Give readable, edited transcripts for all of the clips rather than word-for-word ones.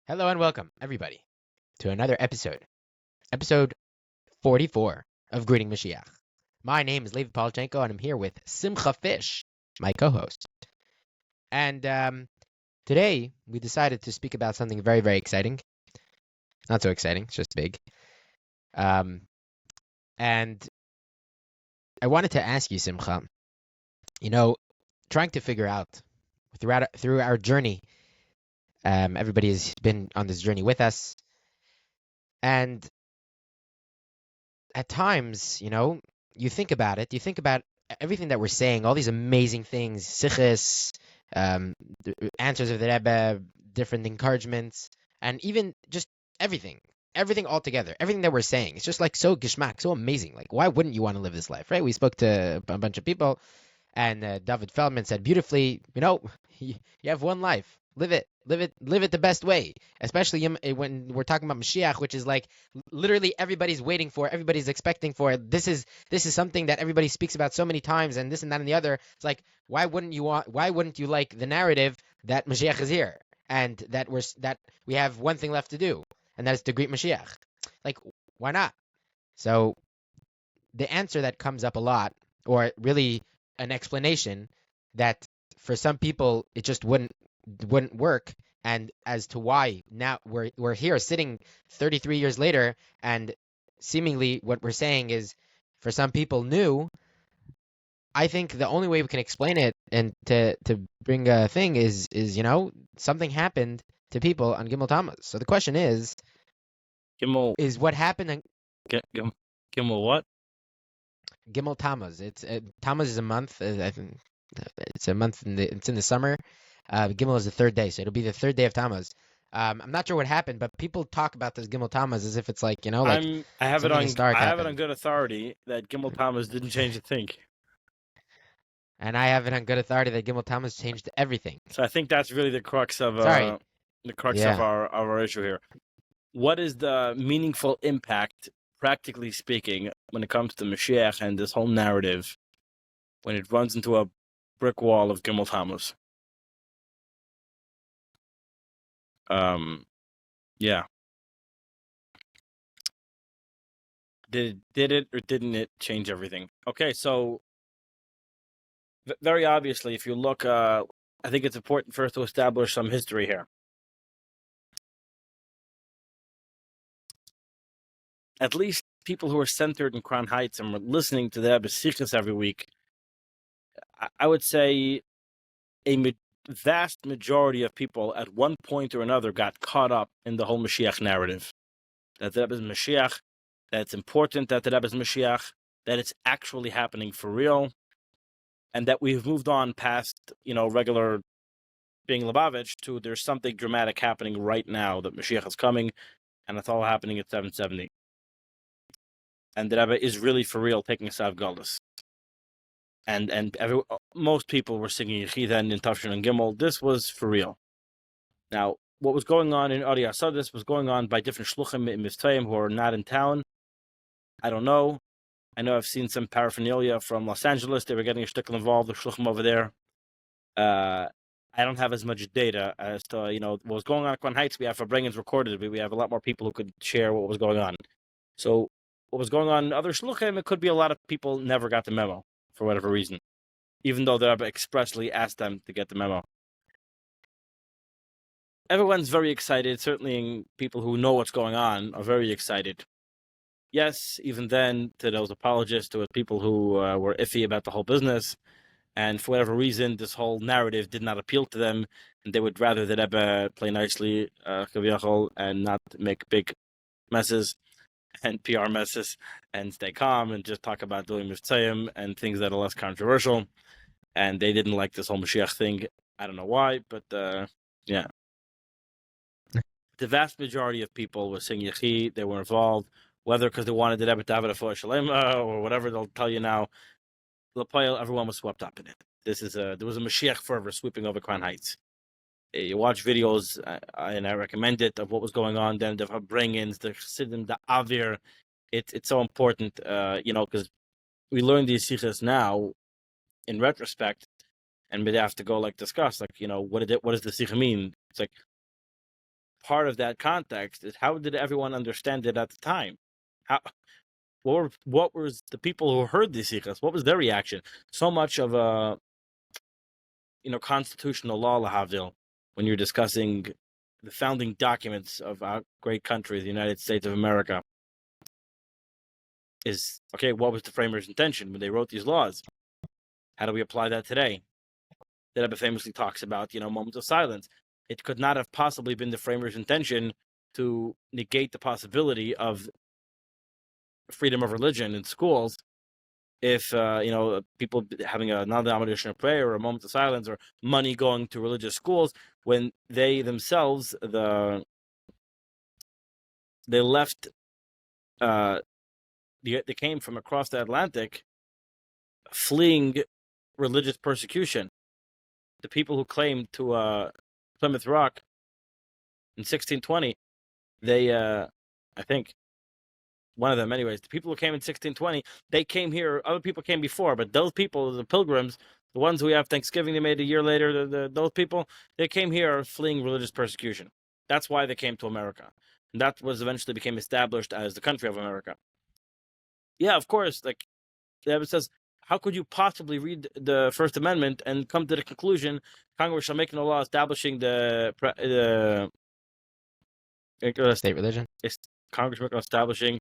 Hello and welcome, everybody, to another episode 44 of Greeting Moshiach. My name is Levi Polichenco, and I'm here with Simcha Fisch, my co-host. And today, we decided to speak about something very, very exciting. Not so exciting, it's just big. And I wanted to ask you, Simcha, trying to figure out through our journey, everybody has been on this journey with us, and at times, you think about it, you think about everything that we're saying, all these amazing things, Shlichus, the answers of the Rebbe, different encouragements, and even just everything all together, everything that we're saying. It's just like so geschmack, so amazing. Like, why wouldn't you want to live this life, right? We spoke to a bunch of people, and David Feldman said beautifully, you have one life. Live it the best way. Especially when we're talking about Mashiach, which is like literally everybody's waiting for, everybody's expecting for. This is something that everybody speaks about so many times, and this and that and the other. It's like, why wouldn't you like the narrative that Mashiach is here, and that we have one thing left to do, and that is to greet Mashiach. Like, why not? So the answer that comes up a lot, or really an explanation that for some people it just wouldn't work, and as to why now we're here sitting 33 years later, and seemingly what we're saying is for some people new. I think the only way we can explain it and to bring a thing is something happened to people on Gimmel Tammuz. So the question is Gimmel what happened on Gimmel what? Gimmel Tammuz. It's Tammuz is a month. I think it's a month it's in the summer. Gimmel is the third day, so it'll be the third day of Tammuz. I'm not sure what happened, but people talk about this Gimmel Tammuz as if it's like I have it happened. on good authority that Gimmel Tammuz didn't change a thing. And I have it on good authority that Gimmel Tammuz changed everything. So I think that's really the crux of Sorry. of our issue here. What is the meaningful impact, practically speaking, when it comes to Mashiach and this whole narrative when it runs into a brick wall of Gimmel Tammuz? Yeah. Did it or didn't it change everything? Okay, so very obviously, if you look, I think it's important first to establish some history here. At least people who are centered in Crown Heights and were listening to the Rebbe's Shlichus every week, I would say a vast majority of people at one point or another got caught up in the whole Mashiach narrative. That the Rebbe is Mashiach, that it's important that the Rebbe is Mashiach, that it's actually happening for real, and that we've moved on past, regular being Lubavitch to there's something dramatic happening right now, that Mashiach is coming, and it's all happening at 770. And the Rebbe is really for real taking us out of Galus. And most people were singing Yechida and in Tafshin and Gimmel. This was for real. Now, what was going on in Adi Asadis was going on by different shluchim in Mitzrayim who are not in town. I don't know. I know I've seen some paraphernalia from Los Angeles. They were getting a shtickle involved, the shluchim over there. I don't have as much data as to, what was going on at Crown Heights. We have farbrengens recorded. We have a lot more people who could share what was going on. So what was going on in other shluchim, it could be a lot of people never got the memo for whatever reason, even though the Rebbe expressly asked them to get the memo. Everyone's very excited. Certainly people who know what's going on are very excited. Yes, even then, to those apologists, to people who were iffy about the whole business, and for whatever reason, this whole narrative did not appeal to them, and they would rather the Rebbe play nicely, and not make big messes and PR messes, and stay calm and just talk about doing Mitzayim and things that are less controversial. And they didn't like this whole Mashiach thing. I don't know why, but yeah. The vast majority of people were singing Yechi. They were involved, whether because they wanted the Rebbe to have it for Shalema or whatever they'll tell you now. Everyone was swept up in it. There was a Mashiach fervor sweeping over Crown Heights. You watch videos, and I recommend it, of what was going on then, the farbrengens, the chassidim, the avir. It's so important, because we learn these shlichus now in retrospect, and we have to go discuss, what does the shlichus mean? It's like part of that context is how did everyone understand it at the time? What was the people who heard the Shlichus? What was their reaction? So much of a constitutional law, lahavdil, when you're discussing the founding documents of our great country, the United States of America, is okay. What was the framers' intention when they wrote these laws? How do we apply that today? The Rebbe famously talks about moments of silence. It could not have possibly been the framers' intention to negate the possibility of freedom of religion in schools if people having a non-denominational prayer or a moment of silence or money going to religious schools when they themselves they left they came from across the Atlantic fleeing religious persecution. The people who claimed to Plymouth Rock in 1620, they I think one of them anyways, the people who came in 1620, they came here. Other people came before, but those people, the pilgrims, the ones we have Thanksgiving they made a year later, those people, they came here fleeing religious persecution. That's why they came to America. And that was eventually became established as the country of America. Yeah, of course, like the Rebbe says, how could you possibly read the First Amendment and come to the conclusion Congress shall make no law establishing the state religion? Congress make no establishing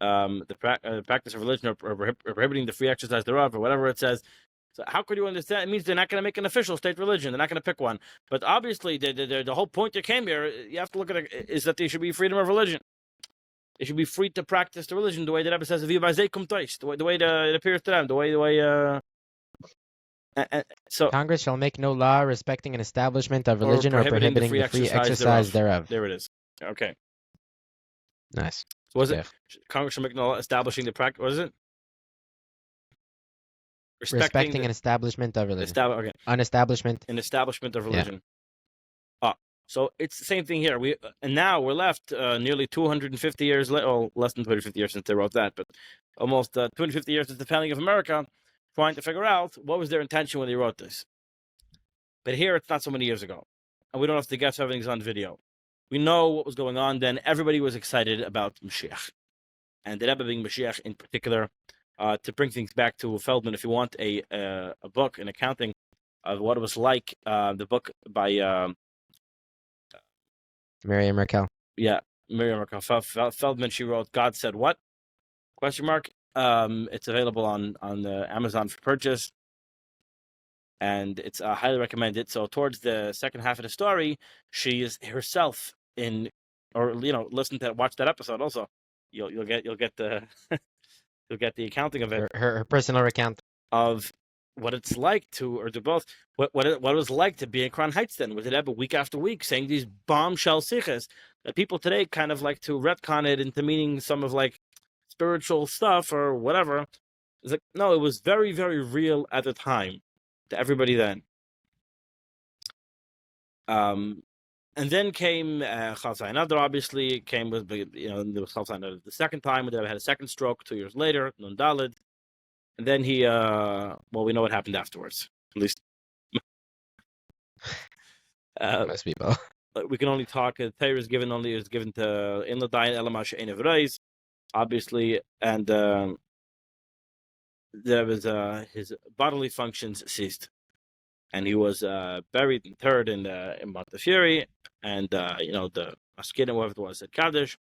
the practice of religion or prohibiting the free exercise thereof, or whatever it says. So how could you understand? It means they're not going to make an official state religion. They're not going to pick one. But obviously, the whole point they came here, you have to look at it, is that there should be freedom of religion. They should be free to practice the religion the way the Rebbe says, the way it appears to them, the way. So Congress shall make no law respecting an establishment of religion or prohibiting the free exercise thereof. There it is. Okay. Nice. So was it Congress shall make no law establishing the practice? What is it? Respecting an establishment of religion. Okay. An establishment of religion. Yeah. So it's the same thing here. Now we're left nearly 250 years later, well, less than 250 years since they wrote that, but almost 250 years since the founding of America, trying to figure out what was their intention when they wrote this. But here it's not so many years ago, and we don't have to guess, everything's on video. We know what was going on then. Everybody was excited about Moshiach, and the Rebbe being Moshiach in particular. To bring things back to Feldman, if you want a book, an accounting of what it was like, the book by Miriam Raquel. Yeah, Miriam Raquel Feldman. She wrote "God Said What?" ? It's available on Amazon for purchase, and it's highly recommended. So towards the second half of the story, she is herself watch that episode. Also, you'll get the you'll get the accounting of it. Her personal account of what it's like to do both. What it was like to be in Crown Heights then with the Rebbe week after week saying these bombshell sichas that people today kind of like to retcon it into meaning some of like spiritual stuff or whatever. It's like, no, it was very, very real at the time to everybody then. And then came Chalzai Nadar, obviously, came with, there was Chalzai Nadar the second time, and then had a second stroke 2 years later, Nun Daled. And then he, we know what happened afterwards, at least. Most people. We can only talk, the Torah is given to In Ladayin Elamash Ein Evreis, obviously, and there was his bodily functions ceased. And he was buried and interred in Montefiore, and the Maskidim, whoever it was, at Kaddish.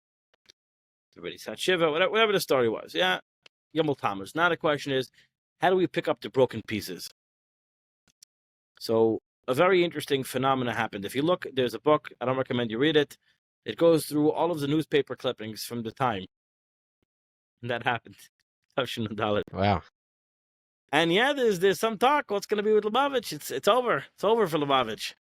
Everybody sat Shiva, whatever the story was. Yeah, Gimmel Tammuz. Now the question is, how do we pick up the broken pieces? So a very interesting phenomena happened. If you look, there's a book. I don't recommend you read it. It goes through all of the newspaper clippings from the time, and that happened. Wow. And yeah, there's some talk. What's going to be with Lubavitch? It's over. It's over for Lubavitch.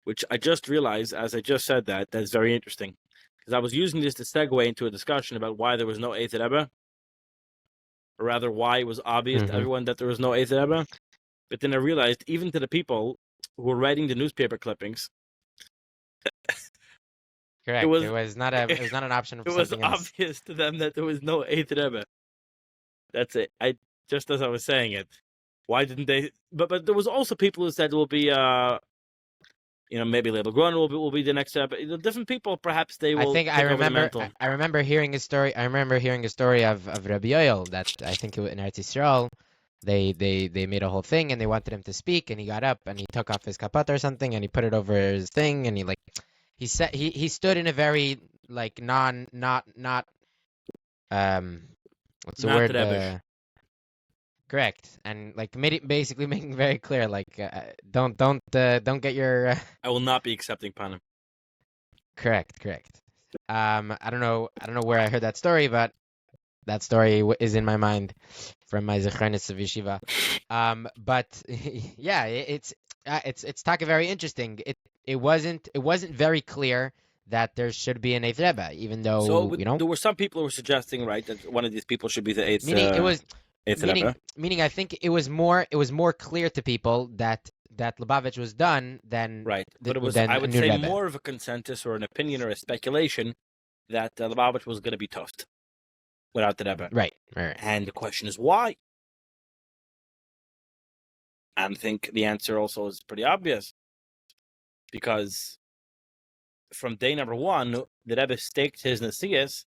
Which I just realized, as I just said that's very interesting. Because I was using this to segue into a discussion about why there was no Eighth Rebbe. Or rather, why it was obvious to everyone that there was no Eighth Rebbe. But then I realized, even to the people who were writing the newspaper clippings, correct. It was not an option. It was obvious to them that there was no Eighth Rebbe. That's it. Just as I was saying it, why didn't they? But there was also people who said there will be maybe Label Grun will be the next step. Different people, perhaps they will I take over the remember mantle. I remember hearing a story. I remember hearing a story of Rabbi Yoel that I think it was in Eretz Yisrael. They made a whole thing and they wanted him to speak and he got up and he took off his kapat or something and he put it over his thing and he said he stood in a very like not what's the Not word Rebbe. correct and like basically making very clear like don't get your I will not be accepting panim. correct. I don't know where I heard that story, but that story is in my mind from my Zechronis of Yeshiva. But yeah, it's taka very interesting. It wasn't very clear that there should be an eighth Rebbe, even though So there were some people who were suggesting, right, that one of these people should be the eighth. Meaning it was eighth Rebbe. Meaning I think it was more clear to people that Lubavitch was done than right, but it was than I a would new say Rebbe. more of a consensus or an opinion or a speculation that Lubavitch was going to be toughed without the Rebbe. Right. And the question is why. And I think the answer also is pretty obvious, because from day number one, the Rebbe staked his Nasias.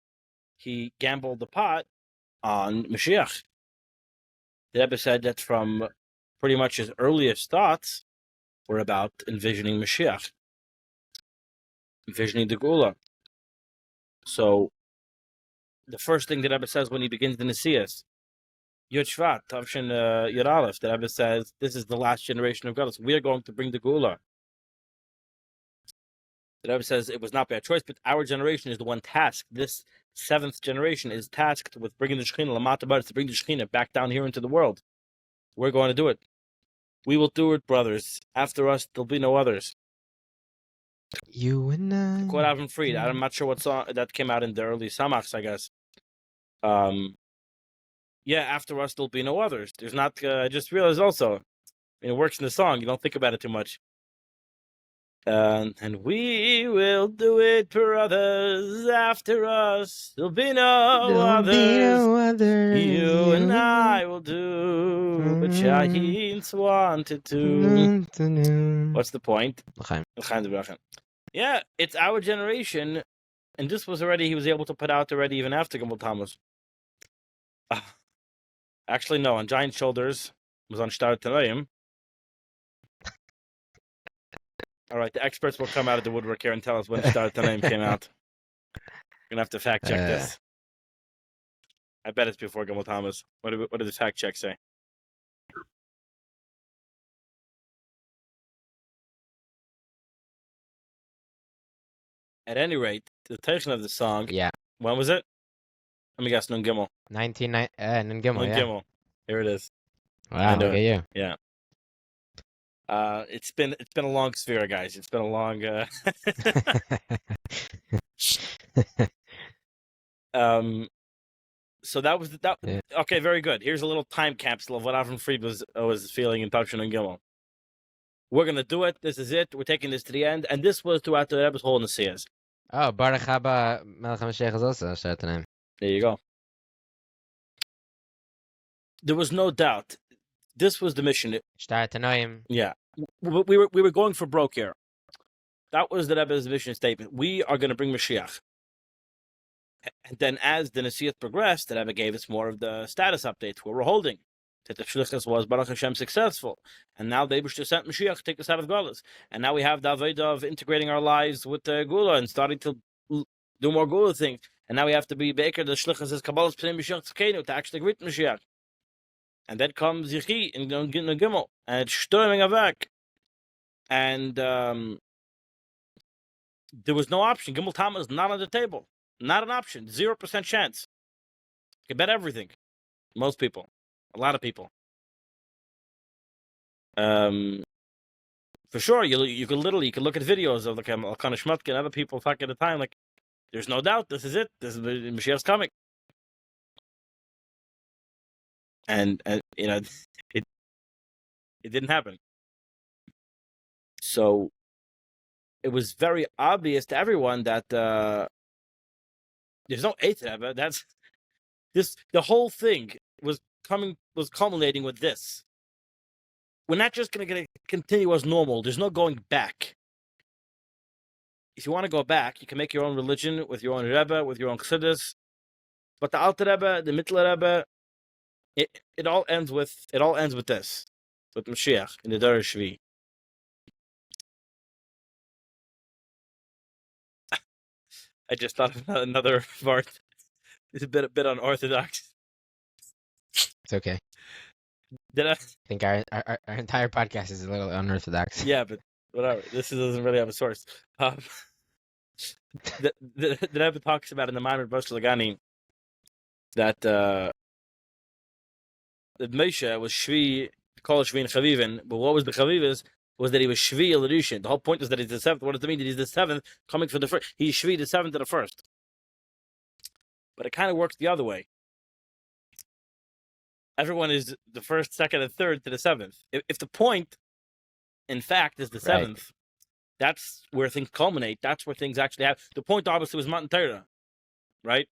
He gambled the pot on Mashiach. The Rebbe said that from pretty much his earliest thoughts were about envisioning Mashiach, envisioning the Gula. So the first thing the Rebbe says when he begins the Nasias, Yud Shvat, Tavshin Yud Aleph, the Rebbe says, this is the last generation of Galus. We are going to bring the Gula. The Rebbe says it was not by choice, but our generation is the one tasked. This seventh generation is tasked with bringing the Shekhinah, Lamata Baris, to bring the Shekhinah back down here into the world. We're going to do it. We will do it, brothers. After us, there'll be no others. You and I. Quote Avram Fried. I'm not sure what song that came out in the early Samachs, I guess. Yeah, after us, there'll be no others. There's not. I just realized also, it works in the song. You don't think about it too much. And we will do it for others. After us, there'll be no others. You and I will do what Shahins wanted to. What's the point? Yeah, it's our generation, and this was already, he was able to put out already even after Gimmel Tammuz. Actually, no, on Giant Shoulders, it was on Shtar Tanayim. All right, the experts will come out of the woodwork here and tell us when Shtar Tanayim came out. We're going to have to fact check this. I bet it's before Gimmel Tammuz. What did the fact check say? At any rate, the title of the song. Yeah. When was it? Let me guess. Nun Gimmel. Nun Gimmel. Yeah. Gimmel. Here it is. Wow. Look at you. Yeah. It's been a long sphere, guys. It's been a long. So that was that. Yeah. Okay, very good. Here's a little time capsule of what Avram Fried was feeling in Tavshin and Gimmel. We're gonna do it. This is it. We're taking this to the end, and this was throughout the Rebbe's whole Nasias. Oh, Baruch Haba Melech HaMashiach is also Shtar Tanayim. There you go. There was no doubt. This was the mission. Shtar Tanayim. Yeah, we were going for broke here. That was the Rebbe's mission statement. We are going to bring Mashiach. And then, as the Nasiat progressed, the Rebbe gave us more of the status updates where we're holding. That the Shlichus was Baruch Hashem successful, and now they wish to send Mashiach to take us out of Galus. And now we have the Avodah of integrating our lives with the Gula and starting to do more Gula things. And now we have to be Baker the Shlichus as Kabbalah's Pnei Mashiach Tzkeinu to actually greet Mashiach. And then comes Yechi in Gimmel, and it's storming Avak. And there was no option. Gimmel Tammuz is not on the table. Not an option. 0% chance. You can bet everything. Most people. A lot of people. For sure, you could look at videos of like Elkanah Shmutke and other people talking at the time. Like, there's no doubt. This is it. This is Mashiach's coming. And you know, it didn't happen. So it was very obvious to everyone that there's no eighth Rebbe. That's this. The whole thing was culminating with this. We're not just going to continue as normal. There's no going back. if you want to go back, you can make your own religion with your own Rebbe, with your own Chassidus. But the Alter Rebbe, the Mittler Rebbe, it all ends with this, with Mashiach in the Dor Shvi. I just thought of another part. It's a bit unorthodox. It's okay. Did I? I think our entire podcast is a little unorthodox. Yeah, but whatever. This doesn't really have a source. The Rebbe talks about in the Maimer Bosh Lagani that Moshe was Shvi, called Shvi and Chavivin, but what was the Chavivas was that he was Shvi Elishin. The whole point is that he's the seventh. What does it mean that he's the seventh coming from the first? He's Shvi, the seventh to the first. But it kind of works the other way. Everyone is the first, second, and third to the seventh. If the point, in fact, is the seventh, that's where things culminate. That's where things actually happen. The point obviously was Matan Torah, right?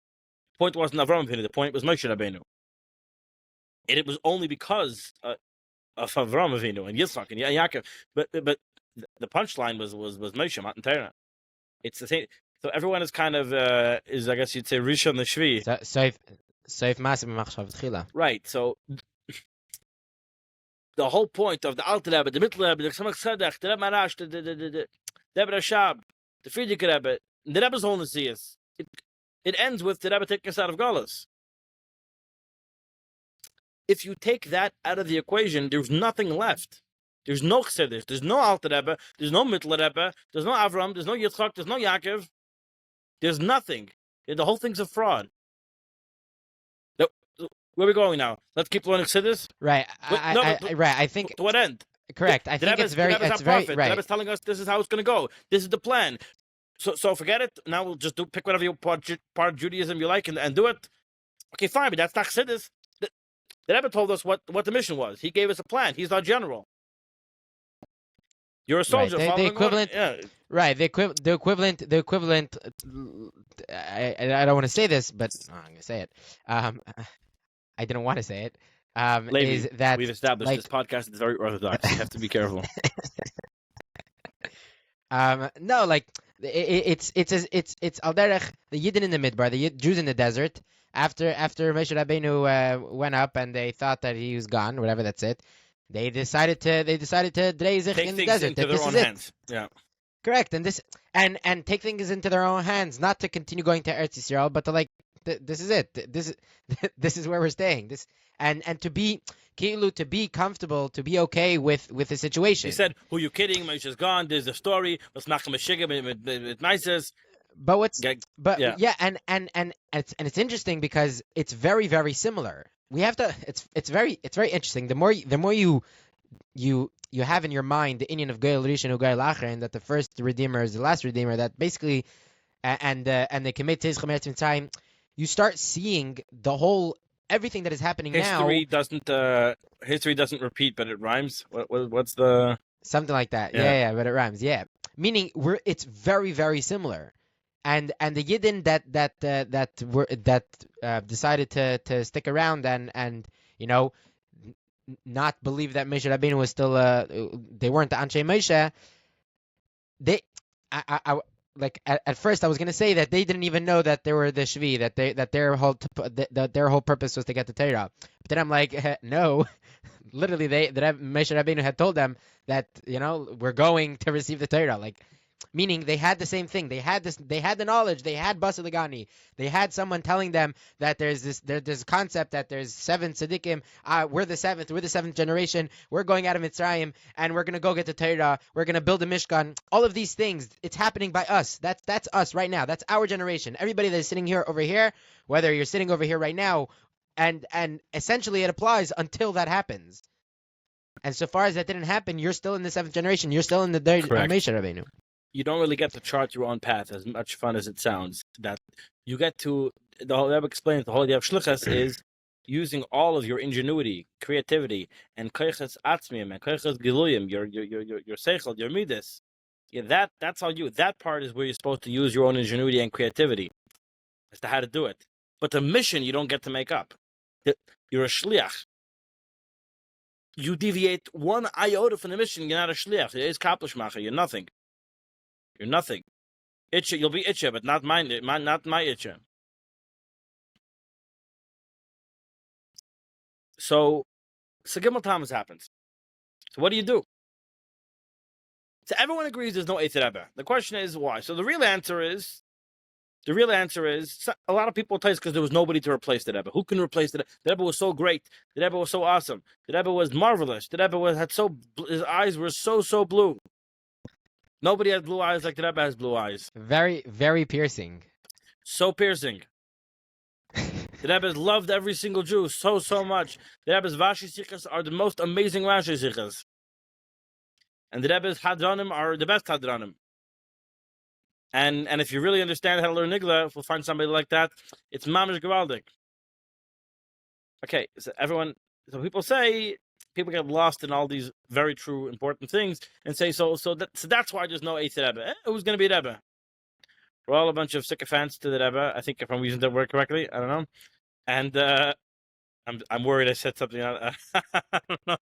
The point wasn't Avraham Avinu. The point was Moshe Rabbeinu. And it was only because of Avraham Avinu and Yitzchak and Yaakov. But the punchline was Moshe Matan Torah. It's the same. So everyone is kind of is, I guess you'd say, Rishon the Shvi. Soif Masim Machshav Tchila. Right. So the whole point of the Alter Rebbe, the Mittler Rebbe, the Tzemach Tzedek, the Rebbe Marash, the Rebbe Rashab, the Friedrich Rebbe, the Rebbe's whole Nesias, it ends with the Rebbe taking us out of Galus. If you take that out of the equation, there's nothing left. There's no Chassidus, there's no Alter Rebbe, there's no Mittler Rebbe, there's no Avram, there's no Yitzchak, there's no Yaakov. There's nothing. The whole thing's a fraud. Where are we going now? Let's keep learning Chassidus? Right. I think to what end? Correct. I think it's very right. The Rebbe's telling us this is how it's going to go. This is the plan. So forget it. Now we'll just pick whatever part of Judaism you like and do it. Okay, fine, but that's not Chassidus. The Rebbe told us what the mission was. He gave us a plan. He's our general. You're a soldier. Right. The equivalent. Yeah. Right. The equivalent. I don't want to say this, but I'm going to say it. I didn't want to say it. Levi, is that we've established this podcast is very orthodox. You have to be careful. No, like it's al derech the Yidden in the Midbar, the Jews in the desert. After Moshe Rabbeinu went up and they thought that he was gone, whatever, that's it. They decided to dreizich in the desert. Into their own hands. Yeah. Correct, and take things into their own hands, not to continue going to Eretz Yisrael, but to this is it. This is where we're staying. And to be comfortable, to be okay with the situation. He said, "Who you kidding? Moshe's gone. There's a story. Let's knock him a shigga with nices." And it's interesting because it's very, very similar. We have to. It's very interesting. The more you have in your mind the inyan of Goyal Rishon and Goyal Acher, that the first redeemer is the last redeemer. That basically, and the Kemet Teiz Chomer Mitzrayim, you start seeing the whole everything that is happening now. History doesn't repeat, but it rhymes. What's the something like that? Yeah, but it rhymes. Yeah, meaning it's very, very similar. And the Yidden that decided to stick around and not believe that Moshe Rabbeinu was still they weren't the Anshe Moshe. At first I was going to say that they didn't even know that they were the Shvi, that their whole purpose was to get the Torah. But then I'm like, no, literally Moshe Rabbeinu had told them that we're going to receive the Torah, meaning they had the same thing. They had the knowledge. They had Basa Lagani. They had someone telling them that there's this concept that there's 7 tzaddikim. We're the seventh generation. We're going out of Mitzrayim and we're gonna go get the Torah. We're gonna build a Mishkan. All of these things, it's happening by us. That's us right now. That's our generation. Everybody that is sitting here over here, whether you're sitting over here right now, and essentially it applies until that happens. And so far as that didn't happen, you're still in the 7th generation. You're still in the Moshe Rabbeinu. You don't really get to chart your own path, as much fun as it sounds. That you get to, the whole Rebbe explains, the whole idea of Shlichus is using all of your ingenuity, creativity, and koiches atzmiyim, and koiches giluyim, your seichel, your midas. Yeah, that's how that part is where you're supposed to use your own ingenuity and creativity as to how to do it. But the mission you don't get to make up. You're a shliach. You deviate one iota from the mission, you're not a shliach. You're nothing. You're nothing. Itcha, you'll be itcha, but not mine, not my itcha. So Gimmel Tammuz happens. So what do you do? So everyone agrees there's no eighth Rebbe. The question is why. So the real answer is a lot of people tell us because there was nobody to replace the Rebbe. Who can replace the Rebbe? The Rebbe was so great. The Rebbe was so awesome. The Rebbe was marvelous. The Rebbe his eyes were so blue. Nobody has blue eyes like the Rebbe has blue eyes. Very, very piercing. So piercing. The Rebbe loved every single Jew so much. The Rebbe's Vashi Shlichus are the most amazing Vashi Shlichus. And the Rebbe's Hadranim are the best Hadranim. And if you really understand how to learn Nigla, if we'll find somebody like that, it's Mamish Gewaldik. Okay, so people get lost in all these very true, important things and say, so that's why there's no eighth Rebbe. Who's going to be Rebbe? We're all a bunch of sycophants to the Rebbe. I think if I'm using that word correctly, I don't know. And I'm worried I said something. I don't know.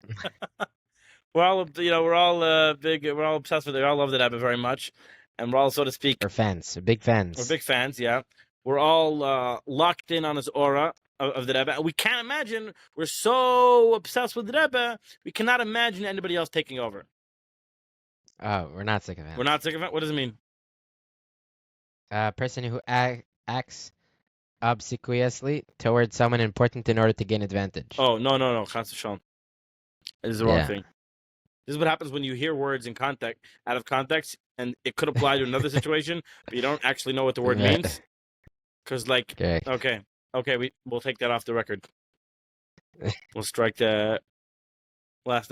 We're all obsessed with it. We all love the Rebbe very much, and we're all, so to speak, We're fans. We're big fans. We're big fans. Yeah, we're all locked in on his aura of the Rebbe. We can't imagine. We're so obsessed with the Rebbe. We cannot imagine anybody else taking over. Oh, we're not sick of it. We're not sick of it. What does it mean? A person who acts obsequiously towards someone important in order to gain advantage. Oh, no. Chas v'shalom. This is the wrong thing. This is what happens when you hear words in context, out of context, and it could apply to another situation, but you don't actually know what the word means. Because, okay, we'll take that off the record. We'll strike the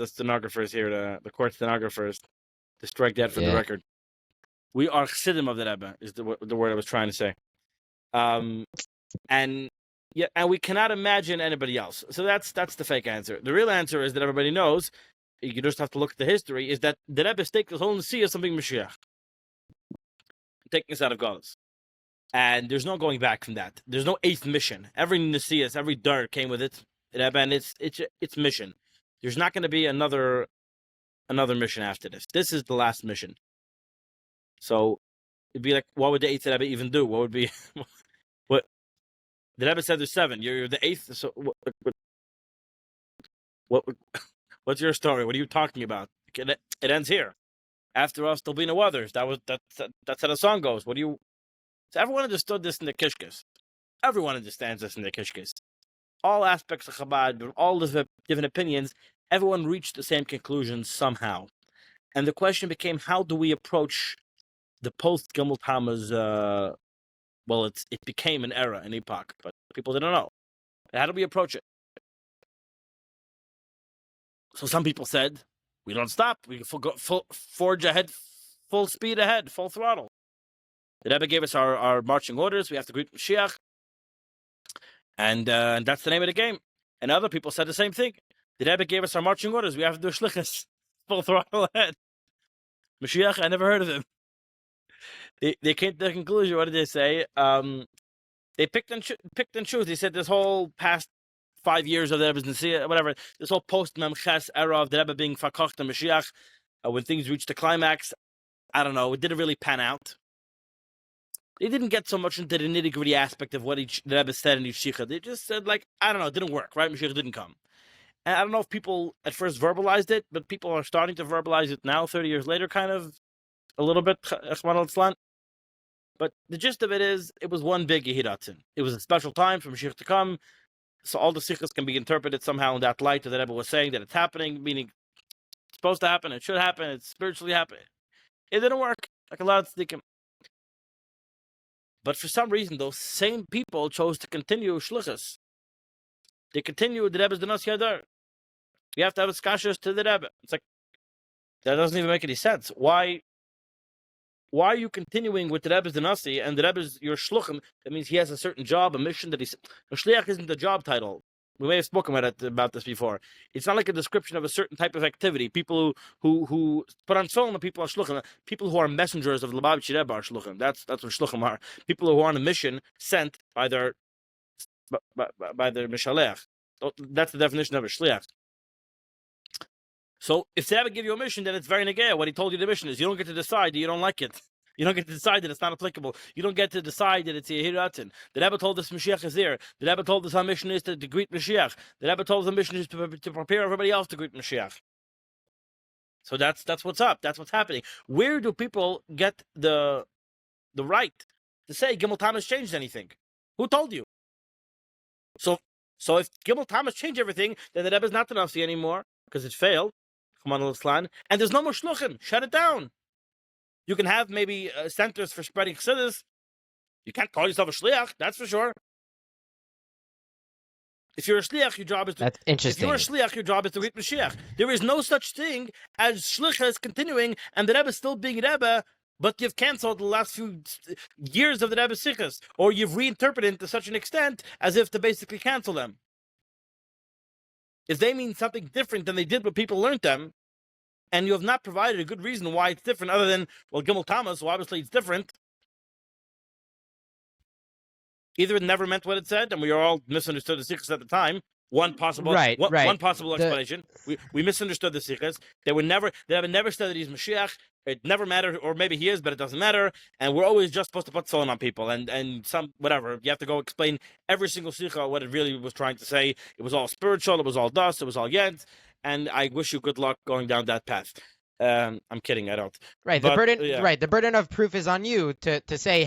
stenographers here, the court stenographers, to strike that from the record. We are chassidim of the Rebbe, is the word I was trying to say. And we cannot imagine anybody else. So that's the fake answer. The real answer is that everybody knows. You just have to look at the history. Is that the Rebbe staked his whole Nesiah something Mashiach, taking us out of Galus, and there's no going back from that. There's no eighth mission. Every Nesiah, every dar came with it, Rebbe, and its mission. There's not going to be another mission after this. This is the last mission. So it'd be like, what would the eighth Rebbe even do? What would be what? The Rebbe said there's 7. You're the 8th. So what? What's your story? What are you talking about? It ends here. After us, there'll be no others. That's how the song goes. What do you? So everyone understood this in the Kishkis. Everyone understands this in the Kishkis. All aspects of Chabad, all the different opinions, everyone reached the same conclusion somehow. And the question became, how do we approach the post-Gimmel Tammuz? Well, it became an era, an epoch, but people didn't know. How do we approach it? So some people said, we don't stop. We forge ahead, full speed ahead, full throttle. The Rebbe gave us our marching orders. We have to Greeting Moshiach. And that's the name of the game. And other people said the same thing. The Rebbe gave us our marching orders. We have to do Shlichus, full throttle ahead. Moshiach, I never heard of him. They came to the conclusion. What did they say? They picked and choose. They said this whole past 5 years of the Rebbe's Nesiah, whatever, this whole post-Memches era of the Rebbe being Fakocht and Mashiach, when things reached the climax, I don't know, it didn't really pan out. They didn't get so much into the nitty-gritty aspect of what the Rebbe said in each Shlichus. They just said, I don't know, it didn't work, right? Mashiach didn't come. And I don't know if people at first verbalized it, but people are starting to verbalize it now, 30 years later, kind of, a little bit, but the gist of it is, it was one big Yehiratzin. It was a special time for Mashiach to come. So all the Shlichus can be interpreted somehow in that light that the Rebbe was saying that it's happening, meaning it's supposed to happen, it should happen, it's spiritually happening. It didn't work, like a lot of tzaddikim. But for some reason, those same people chose to continue Shlichus. They continue the Rebbe's Denos Yadar. You have to have a skashas to the Rebbe. It's like, that doesn't even make any sense. Why are you continuing with the Rebbe's Denasi and the Rebbe's your shluchim? That means he has a certain job, a mission that he's. A shliach isn't the job title. We may have spoken about this before. It's not like a description of a certain type of activity. People who put on film, people are shluchim. People who are messengers of the Lubavitcher Rebbe are shluchim. That's what shluchim are. People who are on a mission sent by their mishalech. That's the definition of a shliach. So if the Rebbe give you a mission, then it's very negaya. What he told you the mission is, you don't get to decide that you don't like it. You don't get to decide that it's not applicable. You don't get to decide that it's a Hiratin. The Rebbe told us Mashiach is there. The Rebbe told us our mission is to greet Mashiach. The Rebbe told us our mission is to prepare everybody else to greet Mashiach. So that's what's up. That's what's happening. Where do people get the right to say Gimmel Tammuz changed anything? Who told you? So if Gimmel Tammuz changed everything, then the Rebbe is not the Nasi anymore because it failed. Come on, Islam, and there's no more shluchim. Shut it down. You can have maybe centers for spreading chassidus. You can't call yourself a shliach, that's for sure. If you're a shliach, your job is to... That's interesting. If you're a shliach, your job is to greet Mashiach. There is no such thing as shlichus continuing and the Rebbe still being Rebbe, but you've canceled the last few years of the Rebbe's sichos, or you've reinterpreted to such an extent as if to basically cancel them. If they mean something different than they did when people learned them, and you have not provided a good reason why it's different other than, well, Gimmel Tammuz, so obviously it's different. Either it never meant what it said, and we all misunderstood the sichos at the time. One possible explanation. We misunderstood the sichos. They have never said that he's Mashiach. It never mattered, or maybe he is, but it doesn't matter. And we're always just supposed to put phone on people, and some whatever. You have to go explain every single sicha what it really was trying to say. It was all spiritual. It was all dust. It was all yent. And I wish you good luck going down that path. I'm kidding. I don't. Right. But, the burden. yeah. Right. The burden of proof is on you to say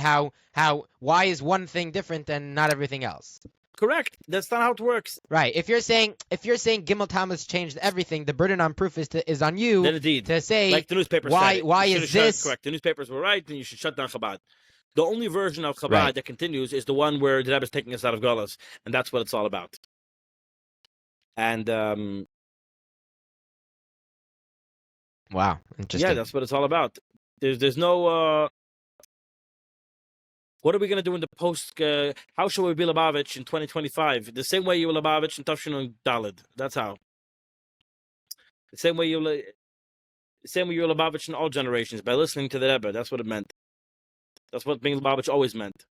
why is one thing different and not everything else. Correct. That's not how it works. Right. If you're saying Gimmel Tammuz changed everything, the burden on proof is on you Then indeed. to say like the newspapers why said why is this correct? The newspapers were right, and you should shut down Chabad. The only version of Chabad that continues is the one where the Rebbe is taking us out of Golos, and that's what it's all about. And wow, interesting. yeah, that's what it's all about. There's no. What are we going to do in the post? How shall we be Lubavitch in 2025? The same way you were Lubavitch in Tafshin and Dalid. That's how. The same way you were Lubavitch in all generations, by listening to the Rebbe. That's what it meant. That's what being Lubavitch always meant.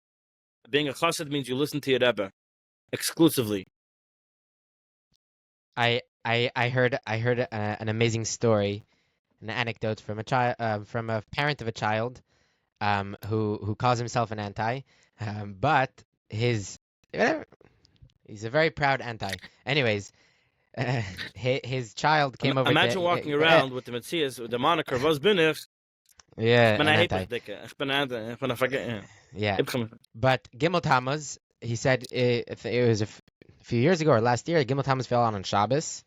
Being a chassid means you listen to your Rebbe exclusively. I heard an amazing story, an anecdote from a parent of a child who calls himself an anti, but he's a very proud anti. Anyways, his child came over. Imagine walking around with the Metzias, with the moniker "Was bin ich?" Yeah, Ich an anti. Yeah, but Gimmel Tammuz, he said it was a few years ago or last year. Gimmel Tammuz fell on Shabbos,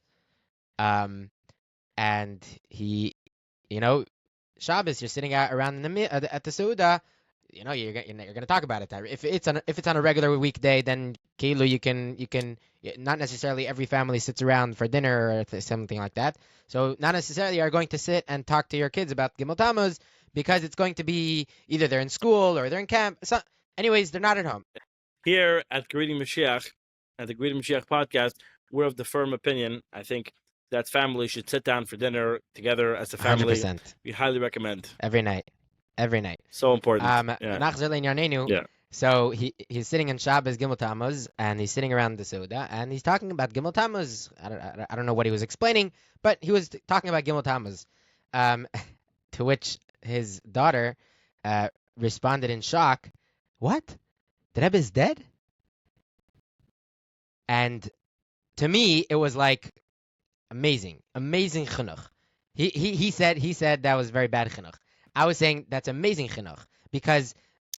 and he, Shabbos, you're sitting around at the Suda, you're going to talk about it. If it's on a regular weekday, then Keilu, you can not necessarily every family sits around for dinner or something like that. So not necessarily are going to sit and talk to your kids about Gimmel Tammuz because it's going to be either they're in school or they're in camp. So, anyways, they're not at home. Here at Greeting Moshiach, at the Greeting Moshiach podcast, we're of the firm opinion, I think, that family should sit down for dinner together as a family. 100%. We highly recommend. Every night. So important. Yeah. So he's sitting in Shabbos Gimmel Tammuz, and he's sitting around the Suda, and he's talking about Gimmel Tammuz. I don't know what he was explaining, but he was talking about Gimmel Tammuz. To which his daughter responded in shock, "What? The Rebbe is dead?" And to me, it was like amazing chinuch. He said that was very bad chinuch. I was saying that's amazing chinuch because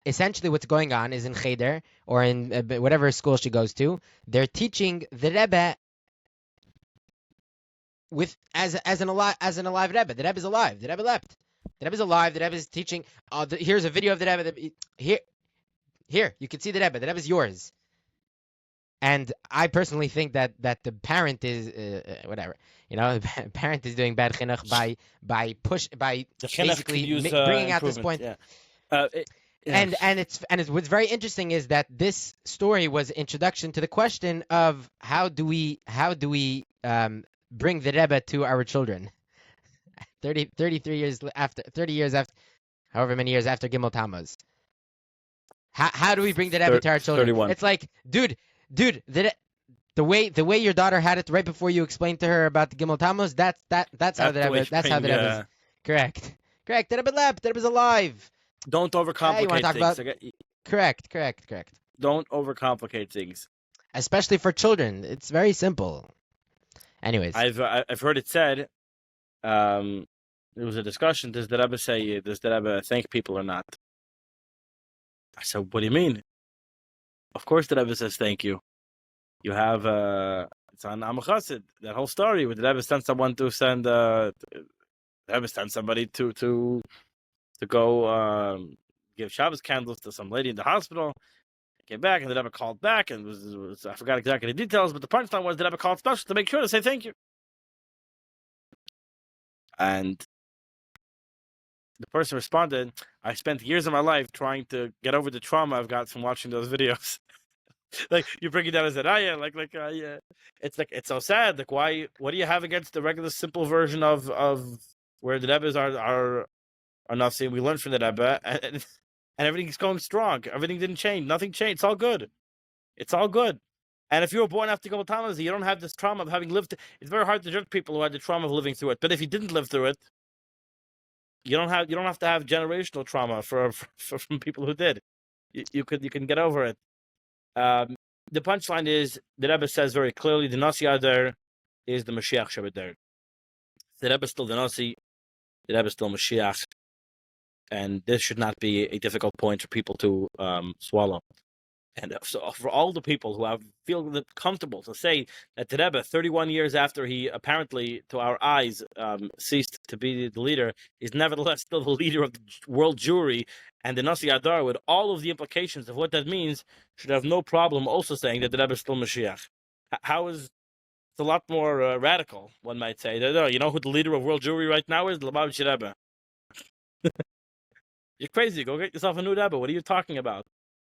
essentially what's going on is in Cheder or in whatever school she goes to, they're teaching the Rebbe as an alive Rebbe. The Rebbe is alive. The Rebbe leapt. The Rebbe is alive. The Rebbe is teaching. Here's a video of the Rebbe. Here you can see the Rebbe. The Rebbe is yours. And I personally think that the parent is whatever, the parent is doing bad chinuch by basically bringing out this point. Yeah. And what's very interesting is that this story was introduction to the question of how do we bring the Rebbe to our children 30 years after, however many years after Gimmel Tammuz. How do we bring the Rebbe to our children? 31. It's like, dude, the way your daughter had it right before you explained to her about the Gimmel Tammuz, that's how the Rebbe is. Correct. The Rebbe leapt. The Rebbe is alive. Don't You want to overcomplicate talk about things. correct. Don't overcomplicate things. Especially for children, it's very simple. Anyways, I've heard it said. There was a discussion. Does the Rebbe thank people or not? I said, what do you mean? Of course, the Rebbe says thank you. You have it's on Am Chassid, that whole story where the Rebbe sent someone to send the Rebbe sent somebody to go give Shabbos candles to some lady in the hospital. Came back and the Rebbe called back and was I forgot exactly the details, but the punchline was the Rebbe called special to make sure to say thank you. And the person responded, I spent years of my life trying to get over the trauma I've got from watching those videos. Like, you bring it down and said, yeah. It's like, it's so sad. Like, why, what do you have against the regular simple version of where the Rebbes are nothing? We learned from the Rebbe and everything's going strong. Everything didn't change. Nothing changed. It's all good. It's all good. And if you were born after Gimmel Tammuz, you don't have this trauma of having lived. It's very hard to judge people who had the trauma of living through it. But if you didn't live through it, you don't have to have generational trauma from people who did. You can get over it. The punchline is the Rebbe says very clearly the Nasi Adar is the Mashiach Shabbat. The Rebbe is still the Nasi, the Rebbe is still Mashiach, and this should not be a difficult point for people to swallow. And so for all the people who feel comfortable to say that the Rebbe, 31 years after he apparently, to our eyes, ceased to be the leader, is nevertheless still the leader of the world Jewry, and the Nasi Adar, with all of the implications of what that means, should have no problem also saying that the Rebbe is still Mashiach. How is it's a lot more radical, one might say. You know who the leader of world Jewry right now is? Lubavitch Rebbe. You're crazy. Go get yourself a new Rebbe. What are you talking about?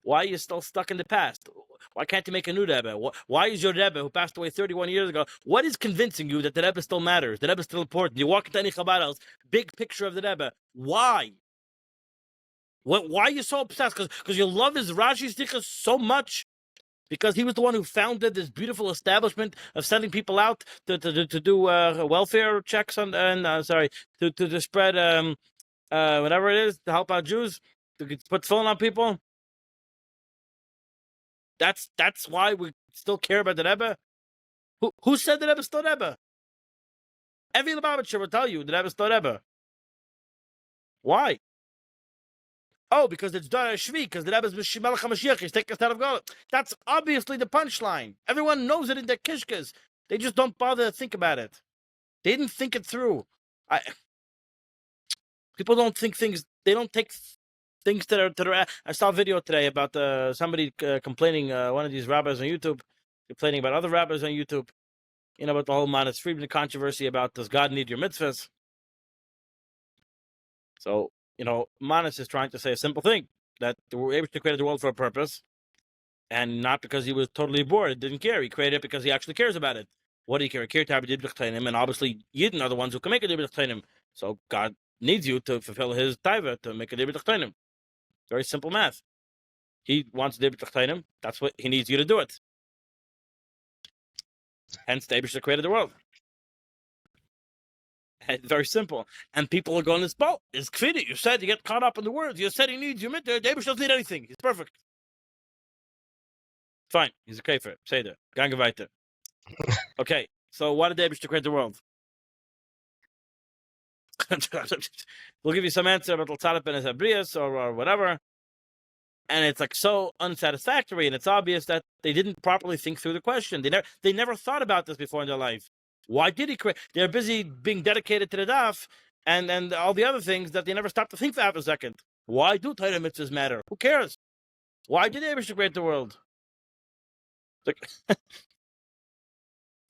Why are you still stuck in the past? Why can't you make a new Rebbe? Why is your Rebbe, who passed away 31 years ago, what is convincing you that the Rebbe still matters? The Rebbe is still important. You walk into any Chabad house, big picture of the Rebbe. Why? Why are you so obsessed? Because you love his Rashi's Shlichus so much? Because he was the one who founded this beautiful establishment of sending people out to do welfare checks to spread whatever it is to help out Jews, to put phone on people. That's why we still care about the Rebbe. Who said the Rebbe is still Rebbe? Every Lubavitcher will tell you the Rebbe is still Rebbe. Why? Oh, because it's Dara Shvi, because the Rebbe is Melech HaMashiach, he's taking us out of God. That's obviously the punchline. Everyone knows it in their kishkas. They just don't bother to think about it. They didn't think it through. People don't think things. They don't take things that are. I saw a video today about somebody complaining. One of these rabbis on YouTube complaining about other rabbis on YouTube. You know, about the whole Manas Friedman controversy about does God need your mitzvahs? So, you know, Manas is trying to say a simple thing, that we were able to create the world for a purpose, and not because he was totally bored, didn't care. He created it because he actually cares about it. What do you care? Care to have a diblich tainim, and obviously Yidden are the ones who can make a diblich tainim. So God needs you to fulfill his taiva to make a diblich tainim. Very simple math. He wants a diblich tainim. That's what he needs you to do it. Hence, the Eibush created the world. It's very simple. And people are going, this boat is kfidi. You said you get caught up in the words. You said he needs you. The Eibush doesn't need anything. He's perfect. Fine. He's a kafir. Say that. Gang weiter. Okay. So why did the Eibush create the world? We'll give you some answer about L'tzaref ben Esabrias or whatever. And it's like so unsatisfactory, and it's obvious that they didn't properly think through the question. They never thought about this before in their life. Why did he create? They're busy being dedicated to the daf and all the other things that they never stopped to think for half a second. Why do Torah mitzvahs matter? Who cares? Why did Eibush create the world? Like,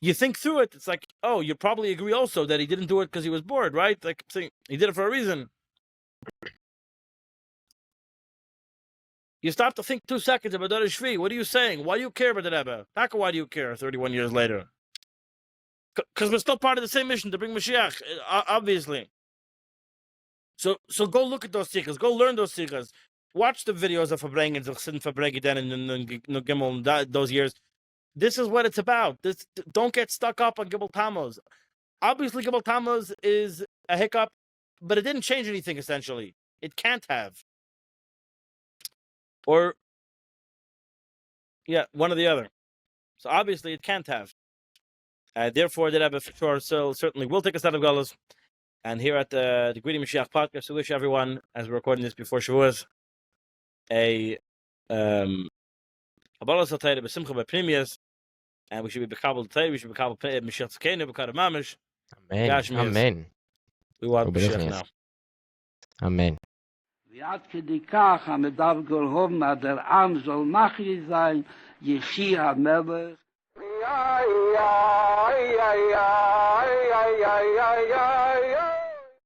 you think through it, it's like, oh, you probably agree also that he didn't do it because he was bored, right? Like, he did it for a reason. You stop to think 2 seconds about Dara Shvi. What are you saying? Why do you care about the Rebbe? Taka, why do you care 31 years later? Because we're still part of the same mission to bring Mashiach, obviously. So go look at those sikhs. Go learn those sikhs. Watch the videos of farbreng and farbreng then in Gimmel those years. This is what it's about. Don't get stuck up on Gimmel Tammuz. Obviously, Gimmel Tammuz is a hiccup, but it didn't change anything, essentially. It can't have. Or, yeah, one or the other. So obviously it can't have. Therefore, the Rebbe for sure certainly will take us out of Galus. And here at the Greeting Moshiach podcast, we wish everyone, as we're recording this before Shavuos, a Kabbalah Satayra b'Simcha b'Primius, and we should be B'Kabbalah Satayra, we should be B'Kabbalah Mashiach Tzkeinu, B'Kabbalah Mamish. Amen. Amen. We want Mashiach now. Amen. ועד כדי כך המדבר גולהום עד העם זול מחי זין יחי המלך.